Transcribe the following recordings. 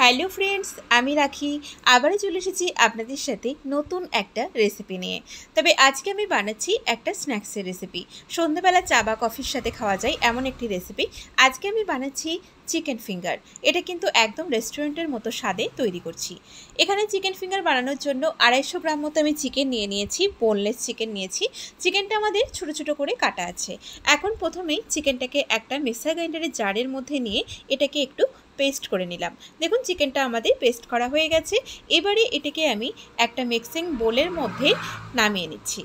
Hello friends, আমি রাখি আবারও চলে এসেছি আপনাদের সাথে নতুন একটা রেসিপি নিয়ে। তবে আজকে আমি বানাচ্ছি একটা স্ন্যাক্সের রেসিপি। সন্ধ্যাবেলা চা বা কফির সাথে খাওয়া যায় এমন একটি রেসিপি। আজকে আমি বানাচ্ছি চিকেন ফিঙ্গার। এটা কিন্তু একদম রেস্টুরেন্টের মতো স্বাদে তৈরি করছি। এখানে চিকেন ফিঙ্গার বানানোর জন্য 250 গ্রাম মতো আমি চিকেন নিয়ে নিয়েছি, বোনলেস চিকেন নিয়েছি। চিকেনটা আমাদের ছোটো ছোটো করে কাটা আছে। এখন প্রথমেই চিকেনটাকে একটা মিক্সার গ্রাইন্ডারের জারের মধ্যে নিয়ে এটাকে একটু পেস্ট করে নিলাম। দেখুন চিকেনটা আমাদের পেস্ট করা হয়ে গেছে। এবারে এটাকে আমি একটা মিক্সিং বোলের মধ্যে নামিয়ে নিচ্ছি।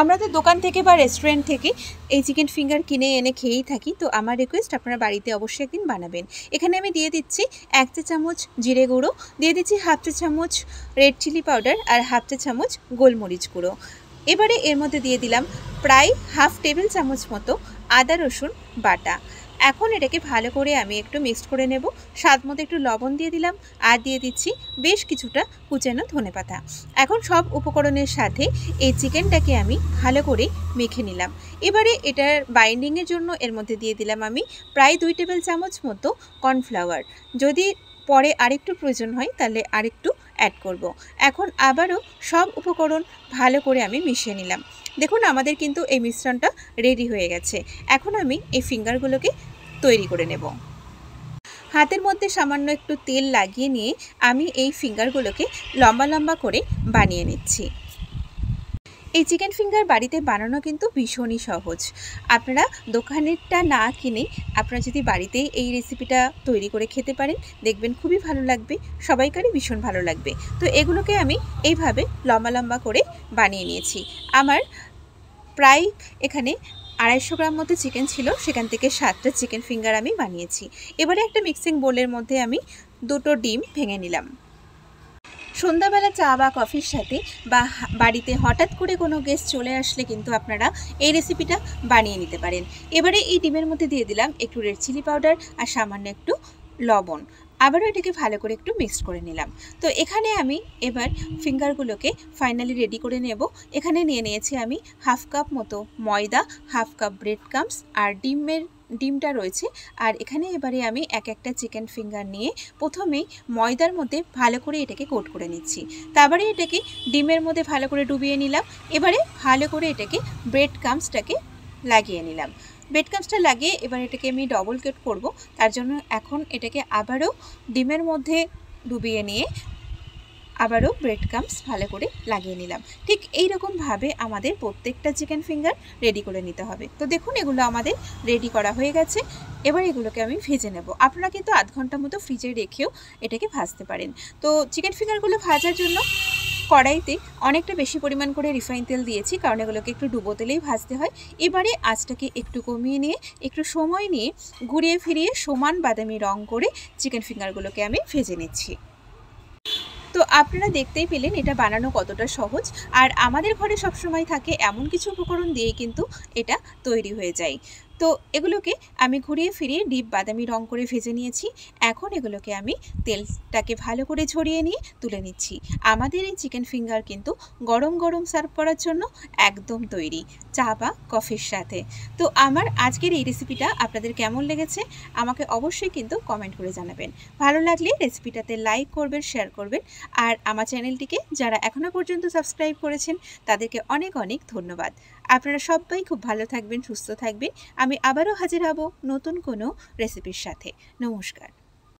আমরা তো দোকান থেকে বা রেস্টুরেন্ট থেকে এই চিকেন ফিঙ্গার কিনে এনে খেয়েই থাকি, তো আমার রিকোয়েস্ট আপনারা বাড়িতে অবশ্যই একদিন বানাবেন। এখানে আমি দিয়ে দিচ্ছি 1 চা চামচ জিরে গুঁড়ো, দিয়ে দিচ্ছি 1/2 চা চামচ রেড চিলি পাউডার আর 1/2 চা চামচ গোলমরিচ গুঁড়ো। এবারে এর মধ্যে দিয়ে দিলাম প্রায় 1/2 টেবিল চামচ মতো আদা রসুন বাটা। এখন এটাকে ভালো করে আমি একটু মিক্সড করে নেব। স্বাদ মতো একটু লবণ দিয়ে দিলাম আর দিয়ে দিচ্ছি বেশ কিছুটা কুচানো ধনেপাতা। এখন সব উপকরণের সাথে এই চিকেনটাকে আমি ভালো করে মেখে নিলাম। এবারে এটার বাইন্ডিংয়ের জন্য এর মধ্যে দিয়ে দিলাম আমি প্রায় 2 টেবিল চামচ মতো কর্নফ্লাওয়ার। যদি পরে আরেকটু প্রয়োজন হয় তাহলে আরেকটু অ্যাড করব। এখন আবারও সব উপকরণ ভালো করে আমি মিশিয়ে নিলাম। দেখুন আমাদের কিন্তু এই মিশ্রণটা রেডি হয়ে গেছে। এখন আমি এই ফিঙ্গারগুলোকে তৈরি করে নেব। হাতের মধ্যে সামান্য একটু তেল লাগিয়ে নিয়ে আমি এই ফিঙ্গারগুলোকে লম্বা লম্বা করে বানিয়ে নিচ্ছি। এই চিকেন ফিঙ্গার বাড়িতে বানানো কিন্তু ভীষণই সহজ। আপনারা দোকানেরটা না কিনে আপনারা যদি বাড়িতেই এই রেসিপিটা তৈরি করে খেতে পারেন, দেখবেন খুবই ভালো লাগবে, সবাইকারই ভীষণ ভালো লাগবে। তো এগুলোকে আমি এইভাবে লম্বা লম্বা করে বানিয়ে নিয়েছি। আমার প্রায় এখানে 250 গ্রাম মতো চিকেন ছিল, সেখান থেকে 7টা চিকেন ফিঙ্গার আমি বানিয়েছি। এবারে একটা মিক্সিং বোলের মধ্যে আমি 2টো ডিম ভেঙে নিলাম। সন্ধ্যাবেলা চা বা কফির সাথে বা বাড়িতে হঠাৎ করে কোনো গেস্ট চলে আসলে কিন্তু আপনারা এই রেসিপিটা বানিয়ে নিতে পারেন। এবারে এই ডিমের মধ্যে দিয়ে দিলাম একটু রেড চিলি পাউডার আর সামান্য একটু লবণ। আবারও এটাকে ভালো করে একটু মিক্সড করে নিলাম। তো এখানে আমি এবার ফিঙ্গারগুলোকে ফাইনালি রেডি করে নেব। এখানে নিয়ে নিয়েছি আমি 1/2 কাপ মতো ময়দা, 1/2 কাপ ব্রেড ক্রাম্বস আর ডিমটা রয়েছে। আর এখানে এবারে আমি একটা চিকেন ফিঙ্গার নিয়ে প্রথমেই ময়দার মধ্যে ভালো করে এটাকে কোট করে নিচ্ছি। তারপরে এটাকে ডিমের মধ্যে ভালো করে ডুবিয়ে নিলাম। এবারে ভালো করে এটাকে ব্রেড ক্রাম্বসটাকে লাগিয়ে নিলাম। ব্রেড ক্রাম্বসটা লাগিয়ে এবার এটাকে আমি ডবল কোট করব। তার জন্য এখন এটাকে আবারও ডিমের মধ্যে ডুবিয়ে নিয়ে আবারও ব্রেড ক্রাম্বস ভালো করে লাগিয়ে নিলাম। ঠিক এই রকমভাবে আমাদের প্রত্যেকটা চিকেন ফিঙ্গার রেডি করে নিতে হবে। তো দেখুন এগুলো আমাদের রেডি করা হয়ে গেছে। এবার এগুলোকে আমি ভেজে নেব। আপনারা কিন্তু আধ ঘন্টা মতো ফ্রিজে রেখেও এটাকে ভাজতে পারেন। তো চিকেন ফিঙ্গারগুলো ভাজার জন্য কড়াইতে অনেকটা বেশি পরিমাণ করে রিফাইন তেল দিয়েছি, কারণ এগুলোকে একটু ডুবো তেলেই ভাজতে হয়। এবারে আঁচটাকে একটু কমিয়ে নিয়ে একটু সময় নিয়ে ঘুরিয়ে ফিরিয়ে সমান বাদামি রং করে চিকেন ফিঙ্গারগুলোকে আমি ভেজে নিচ্ছি। তো আপনারা দেখতেই পেলেন এটা বানানো কতটা সহজ। আর আমাদের ঘরে সবসময় থাকে এমন কিছু উপকরণ দিয়ে কিন্তু এটা তৈরি হয়ে যায়। তো এগুলোকে আমি ঘুরিয়ে ফিরিয়ে ডিপ বাদামি রং করে ভেজে নিয়েছি। এখন এগুলোকে আমি তেলটাকে ভালো করে ঝরিয়ে নিয়ে তুলে নিচ্ছি। আমাদের এই চিকেন ফিঙ্গার কিন্তু গরম গরম সার্ভ করার জন্য একদম তৈরি, চা বা কফির সাথে। তো আমার আজকের এই রেসিপিটা আপনাদের কেমন লেগেছে আমাকে অবশ্যই কিন্তু কমেন্ট করে জানাবেন। ভালো লাগলে রেসিপিটাতে লাইক করবেন, শেয়ার করবেন। আর আমার চ্যানেলটিকে যারা এখনও পর্যন্ত সাবস্ক্রাইব করেছেন তাদেরকে অনেক অনেক ধন্যবাদ। আপনারা সবাই খুব ভালো থাকবেন, সুস্থ থাকবেন। আমি আবারও হাজির হব নতুন কোনো রেসিপির সাথে। নমস্কার।